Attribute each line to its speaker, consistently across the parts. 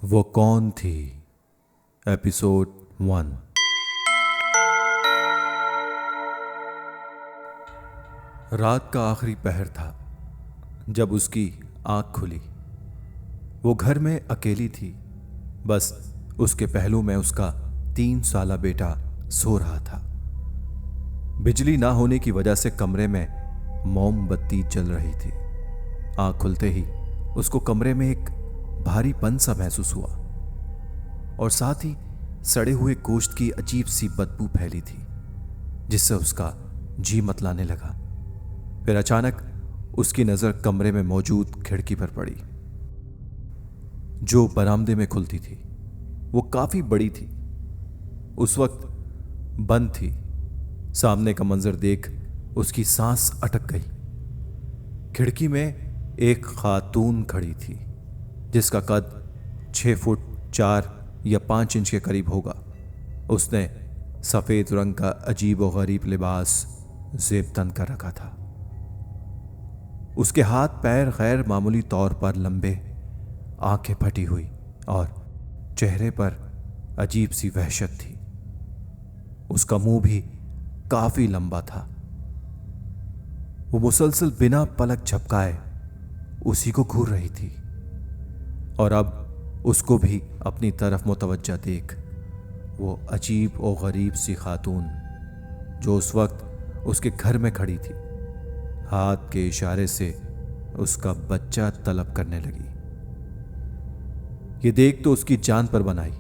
Speaker 1: वो कौन थी? एपिसोड 1। रात का आखिरी पहर था जब उसकी आंख खुली। वो घर में अकेली थी। बस उसके पहलू में उसका 3 साला बेटा सो रहा था। बिजली ना होने की वजह से कमरे में मोमबत्ती जल रही थी। आंख खुलते ही उसको कमरे में एक भारीपन सा महसूस हुआ और साथ ही सड़े हुए गोश्त की अजीब सी बदबू फैली थी, जिससे उसका जी मतलाने लगा। फिर अचानक उसकी नजर कमरे में मौजूद खिड़की पर पड़ी, जो बरामदे में खुलती थी। वो काफी बड़ी थी, उस वक्त बंद थी। सामने का मंजर देख उसकी सांस अटक गई। खिड़की में एक खातून खड़ी थी, जिसका कद 6 फुट 4 या 5 इंच के करीब होगा। उसने सफेद रंग का अजीब और गरीब लिबास जेब तन कर रखा था। उसके हाथ पैर गैर मामूली तौर पर लंबे, आंखें फटी हुई और चेहरे पर अजीब सी वहशत थी। उसका मुंह भी काफी लंबा था। वो मुसलसल बिना पलक झपकाए उसी को घूर रही थी और अब उसको भी अपनी तरफ मुतवज्जा देख वो अजीब और गरीब सी खातून, जो उस वक्त उसके घर में खड़ी थी, हाथ के इशारे से उसका बच्चा तलब करने लगी। ये देख तो उसकी जान पर बन आई।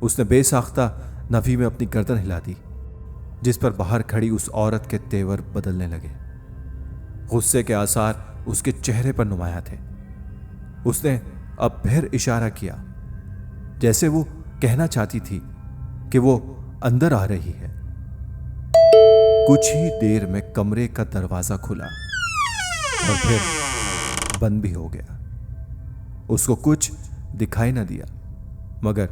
Speaker 1: उसने बेसाख्ता नफी में अपनी गर्दन हिला दी, जिस पर बाहर खड़ी उस औरत के तेवर बदलने लगे। गुस्से के आसार उसके चेहरे पर नुमाया थे। उसने अब फिर इशारा किया, जैसे वो कहना चाहती थी कि वो अंदर आ रही है। कुछ ही देर में कमरे का दरवाजा खुला और फिर बंद भी हो गया। उसको कुछ दिखाई न दिया, मगर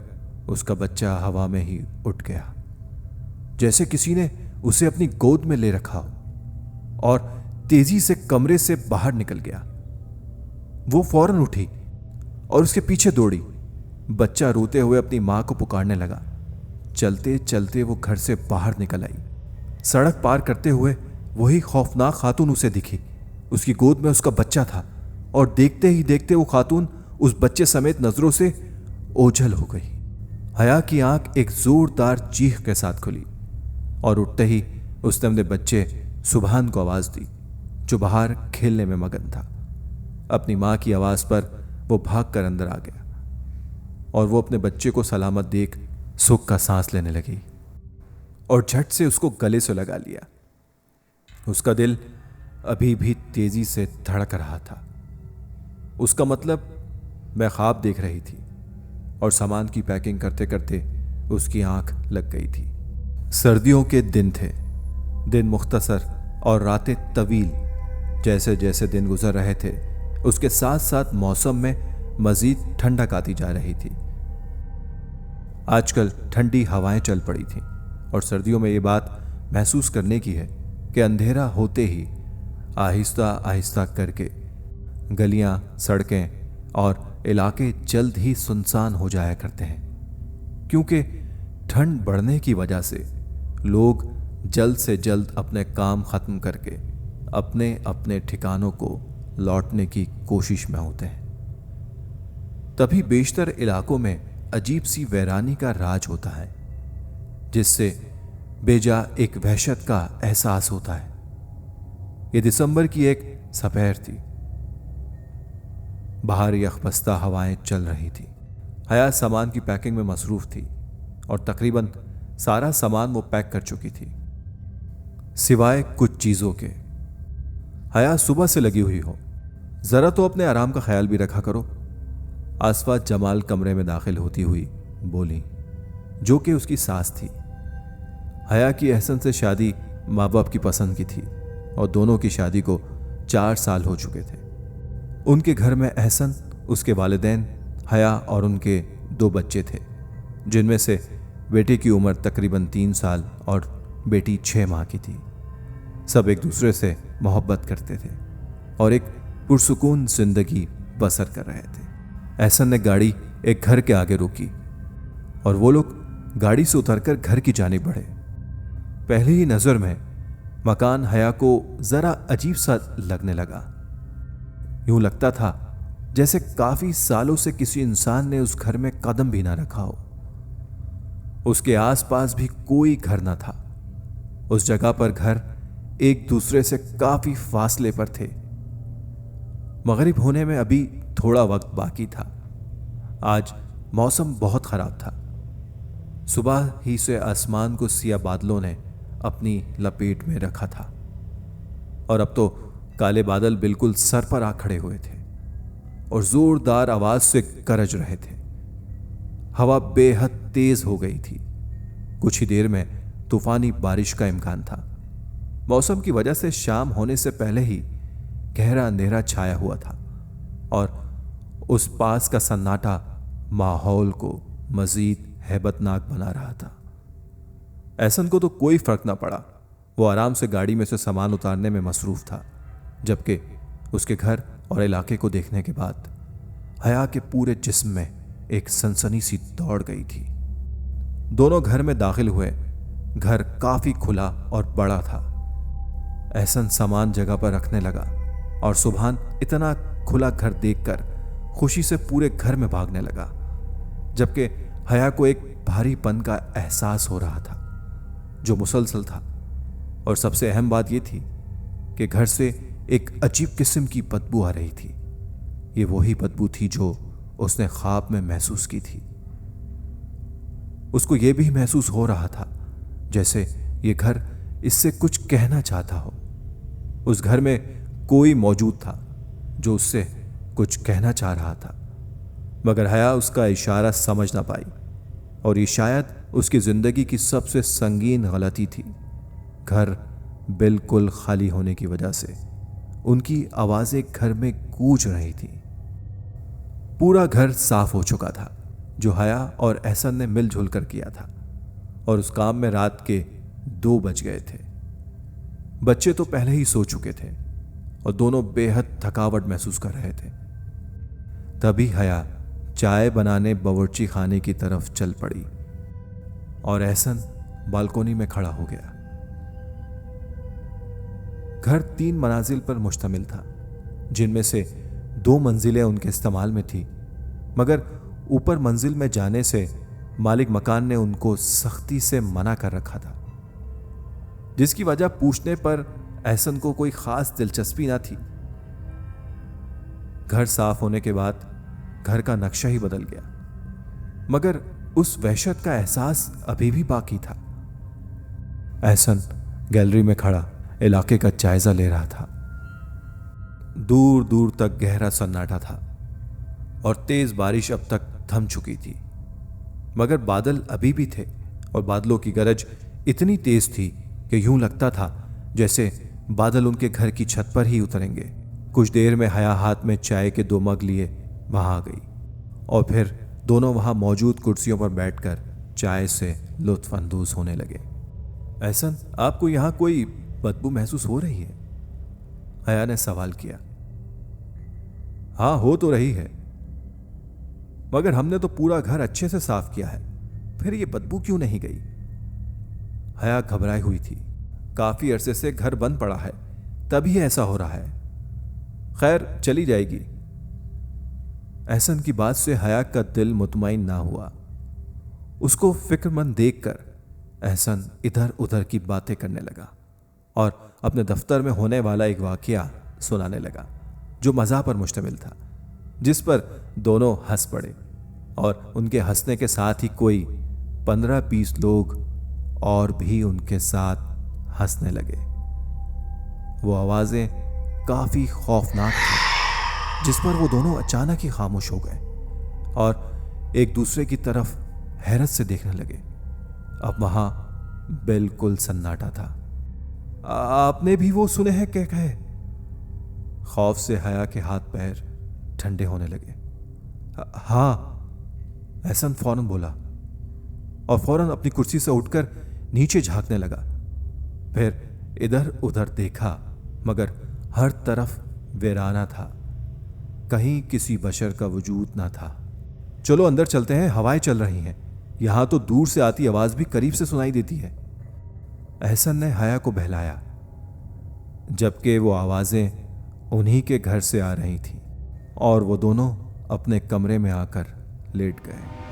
Speaker 1: उसका बच्चा हवा में ही उठ गया, जैसे किसी ने उसे अपनी गोद में ले रखा हो, और तेजी से कमरे से बाहर निकल गया। वो फौरन उठी और उसके पीछे दौड़ी। बच्चा रोते हुए अपनी मां को पुकारने लगा। चलते चलते वो घर से बाहर निकल आई। सड़क पार करते हुए वही खौफनाक खातून उसे दिखी। उसकी गोद में उसका बच्चा था और देखते ही देखते वो खातून उस बच्चे समेत नजरों से ओझल हो गई। हया की आंख एक जोरदार चीख के साथ खुली और उठते ही उसने अपने बच्चे सुभान को आवाज दी, जो बाहर खेलने में मगन था। अपनी मां की आवाज पर वो भागकर अंदर आ गया और वो अपने बच्चे को सलामत देख सुख का सांस लेने लगी और झट से उसको गले से लगा लिया। उसका दिल अभी भी तेजी से धड़क रहा था। उसका मतलब मैं ख्वाब देख रही थी और सामान की पैकिंग करते करते उसकी आंख लग गई थी। सर्दियों के दिन थे, दिन मुख्तसर और रातें तवील। जैसे जैसे दिन गुजर रहे थे, उसके साथ साथ मौसम में मजीद ठंडक आती जा रही थी। आजकल ठंडी हवाएं चल पड़ी थीं और सर्दियों में ये बात महसूस करने की है कि अंधेरा होते ही आहिस्ता आहिस्ता करके गलियां, सड़कें और इलाके जल्द ही सुनसान हो जाया करते हैं, क्योंकि ठंड बढ़ने की वजह से लोग जल्द से जल्द अपने काम खत्म करके अपने अपने ठिकानों को लौटने की कोशिश में होते हैं। तभी बेशतर इलाकों में अजीब सी वैरानी का राज होता है, जिससे बेजा एक वहशत का एहसास होता है। यह दिसंबर की एक सपहर थी। बाहर यखबस्ता हवाएं चल रही थी। हया सामान की पैकिंग में मसरूफ थी और तकरीबन सारा सामान वो पैक कर चुकी थी, सिवाय कुछ चीजों के। हया सुबह से लगी हुई हो, जरा तो अपने आराम का ख्याल भी रखा करो। आसफा जमाल कमरे में दाखिल होती हुई बोली, जो कि उसकी सास थी। हया की एहसन से शादी माँ बाप की पसंद की थी और दोनों की शादी को 4 साल हो चुके थे। उनके घर में एहसन, उसके वालिदैन, हया और उनके 2 बच्चे थे, जिनमें से बेटे की उम्र तकरीबन 3 साल और बेटी 6 माह की थी। सब एक दूसरे से मोहब्बत करते थे और एक पुरसुकून जिंदगी बसर कर रहे थे। एहसन ने गाड़ी एक घर के आगे रुकी और वो लोग गाड़ी से उतरकर घर की जानिब बढ़े। पहली ही नजर में मकान हया को जरा अजीब सा लगने लगा। यूं लगता था जैसे काफी सालों से किसी इंसान ने उस घर में कदम भी ना रखा हो। उसके आसपास भी कोई घर ना था। उस जगह पर घर एक दूसरे से काफी फासले पर थे। मगरिब होने में अभी थोड़ा वक्त बाकी था। आज मौसम बहुत खराब था। सुबह ही से आसमान को सिया बादलों ने अपनी लपेट में रखा था और अब तो काले बादल बिल्कुल सर पर आ खड़े हुए थे और जोरदार आवाज से गरज रहे थे। हवा बेहद तेज हो गई थी। कुछ ही देर में तूफानी बारिश का इम्कान था। मौसम की वजह से शाम होने से पहले ही गहरा अंधेरा छाया हुआ था और उस पास का सन्नाटा माहौल को मजीद हैबतनाक बना रहा था। एहसन को तो कोई फर्क ना पड़ा। वो आराम से गाड़ी में से सामान उतारने में मसरूफ था, जबकि उसके घर और इलाके को देखने के बाद हया के पूरे जिस्म में एक सनसनी सी दौड़ गई थी। दोनों घर में दाखिल हुए। घर काफी खुला और बड़ा था। एहसन सामान जगह पर रखने लगा और सुभान इतना खुला घर देखकर खुशी से पूरे घर में भागने लगा, जबकि हया को एक भारीपन का एहसास हो रहा था जो मुसलसल था। और सबसे अहम बात यह थी कि घर से एक अजीब किस्म की बदबू आ रही थी। ये वही बदबू थी जो उसने ख्वाब में महसूस की थी। उसको यह भी महसूस हो रहा था जैसे ये घर इससे कुछ कहना चाहता हो। उस घर में कोई मौजूद था जो उससे कुछ कहना चाह रहा था, मगर हया उसका इशारा समझ ना पाई और ये शायद उसकी जिंदगी की सबसे संगीन गलती थी। घर बिल्कुल खाली होने की वजह से उनकी आवाजें घर में गूंज रही थी। पूरा घर साफ हो चुका था जो हया और एहसन ने मिलजुल कर किया था और उस काम में रात के 2 बज गए थे। बच्चे तो पहले ही सो चुके थे और दोनों बेहद थकावट महसूस कर रहे थे। तभी हया चाय बनाने बावर्ची खाने की तरफ चल पड़ी और एहसन बालकोनी में खड़ा हो गया। घर 3 मनाजिल पर मुश्तमिल था, जिनमें से 2 मंजिलें उनके इस्तेमाल में थी, मगर ऊपर मंजिल में जाने से मालिक मकान ने उनको सख्ती से मना कर रखा था, जिसकी वजह पूछने पर एहसन को कोई खास दिलचस्पी ना थी। घर साफ होने के बाद घर का नक्शा ही बदल गया, मगर उस वहशत का एहसास अभी भी बाकी था। एहसन गैलरी में खड़ा इलाके का जायजा ले रहा था। दूर दूर तक गहरा सन्नाटा था और तेज बारिश अब तक थम चुकी थी, मगर बादल अभी भी थे और बादलों की गरज इतनी तेज थी कि यूं लगता था जैसे बादल उनके घर की छत पर ही उतरेंगे। कुछ देर में हया हाथ में चाय के 2 मग लिए वहां आ गई और फिर दोनों वहां मौजूद कुर्सियों पर बैठकर चाय से लुत्फ अंदोज होने लगे। एहसन, आपको यहां कोई बदबू महसूस हो रही है? हया ने सवाल किया। हाँ, हो तो रही है, मगर हमने तो पूरा घर अच्छे से साफ किया है, फिर ये बदबू क्यों नहीं गई? हया घबराई हुई थी। काफी अरसे से घर बंद पड़ा है, तभी ऐसा हो रहा है। खैर, चली जाएगी। एहसन की बात से हया का दिल मुतमईन ना हुआ। उसको फिक्रमंद देखकर एहसन इधर उधर की बातें करने लगा और अपने दफ्तर में होने वाला एक वाकया सुनाने लगा जो मज़ाह पर मुश्तमिल था, जिस पर दोनों हंस पड़े और उनके हंसने के साथ ही कोई 15-20 लोग और भी उनके साथ हंसने लगे। वो आवाजें काफी खौफनाक थी, जिस पर वो दोनों अचानक ही खामोश हो गए और एक दूसरे की तरफ हैरत से देखने लगे। अब वहां बिल्कुल सन्नाटा था। आपने भी वो सुने हैं क्या कहे? खौफ से हया के हाथ पैर ठंडे होने लगे। हाँ, एहसन फौरन बोला और फौरन अपनी कुर्सी से उठकर नीचे झांकने लगा। फिर इधर उधर देखा, मगर हर तरफ वीराना था, कहीं किसी बशर का वजूद ना था। चलो अंदर चलते हैं, हवाएं चल रही हैं। यहां तो दूर से आती आवाज भी करीब से सुनाई देती है। एहसन ने हया को बहलाया, जबकि वो आवाजें उन्हीं के घर से आ रही थीं और वो दोनों अपने कमरे में आकर लेट गए।